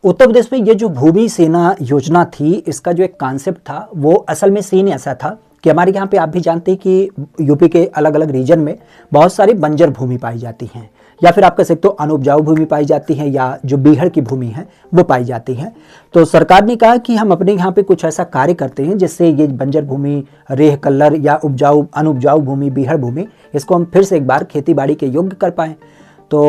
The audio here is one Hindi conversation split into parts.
उत्तर प्रदेश में ये जो भूमि सेना योजना थी, इसका जो एक कॉन्सेप्ट था वो असल में सीन ऐसा था कि हमारे यहाँ पे आप भी जानते हैं कि यूपी के अलग अलग रीजन में बहुत सारी बंजर भूमि पाई जाती हैं, या फिर आप कह सकते हो अनुपजाऊ भूमि पाई जाती है, या जो बीहड़ की भूमि है वो पाई जाती है। तो सरकार ने कहा कि हम अपने यहाँ पे कुछ ऐसा कार्य करते हैं जिससे ये बंजर भूमि, रेह कल्लर या उपजाऊ अनुपजाऊ भूमि, बीहड़ भूमि, इसको हम फिर से एक बार खेती बाड़ी के योग्य कर पाएँ। तो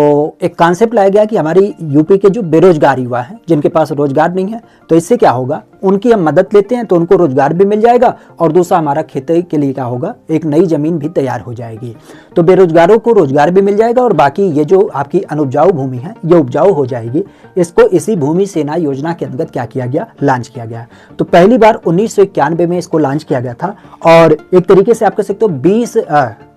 एक कॉन्सेप्ट लाया गया कि हमारी यूपी के जो बेरोजगार युवा हैं, जिनके पास रोजगार नहीं है, तो इससे क्या होगा, उनकी हम मदद लेते हैं तो उनको रोजगार भी मिल जाएगा, और दूसरा हमारा खेती के लिए क्या होगा, एक नई जमीन भी तैयार हो जाएगी। तो बेरोजगारों को रोजगार भी मिल जाएगा और बाकी ये जो आपकी अनुपजाऊ भूमि है ये उपजाऊ हो जाएगी। इसको इसी भूमि सेना योजना के अंतर्गत क्या किया गया, लॉन्च किया गया। तो पहली बार 1991 में इसको लॉन्च किया गया था, और एक तरीके से आप कह सकते हो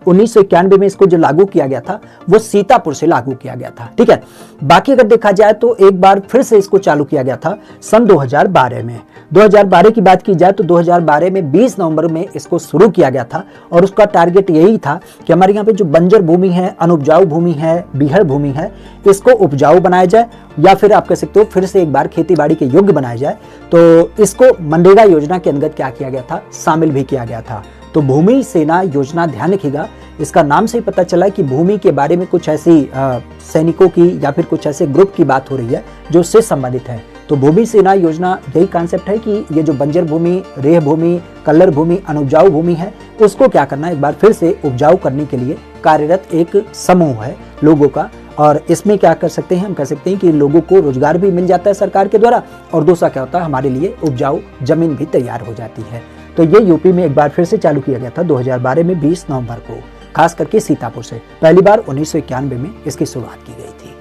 1991 में इसको जो लागू किया गया था वो सीतापुर से लागू किया गया था। ठीक है, बाकी अगर देखा जाए तो एक बार फिर से इसको चालू किया गया था सन 2012 में। 2012 की बात की जाए तो 2012 में 20 नवंबर में इसको शुरू किया गया था, और उसका टारगेट यही था कि हमारे यहाँ पे जो बंजर भूमि है, अनुपजाऊ भूमि है, बीहड़ भूमि है, इसको उपजाऊ बनाया जाए, या फिर आप कह सकते हो फिर से एक बार खेती बाड़ी के योग्य बनाया जाए। तो इसको मनरेगा योजना के अंतर्गत क्या किया गया था, शामिल भी किया गया था। तो भूमि सेना योजना, ध्यान रखिएगा, इसका नाम से ही पता चला कि भूमि के बारे में कुछ ऐसी सैनिकों की या फिर कुछ ऐसे ग्रुप की बात हो रही है जो उससे संबंधित है। तो भूमि सेना योजना यही कॉन्सेप्ट है कि ये जो बंजर भूमि, रेह भूमि, कल्लर भूमि, अनुपजाऊ भूमि है, उसको क्या करना है, एक बार फिर से उपजाऊ करने के लिए कार्यरत एक समूह है लोगों का। और इसमें क्या कर सकते हैं, हम कह सकते हैं कि लोगों को रोजगार भी मिल जाता है सरकार के द्वारा, और दूसरा क्या होता है, हमारे लिए उपजाऊ जमीन भी तैयार हो जाती है। तो ये यूपी में एक बार फिर से चालू किया गया था 2012 में 20 नवंबर को, खास करके सीतापुर से। पहली बार 1991 में इसकी शुरुआत की गई थी।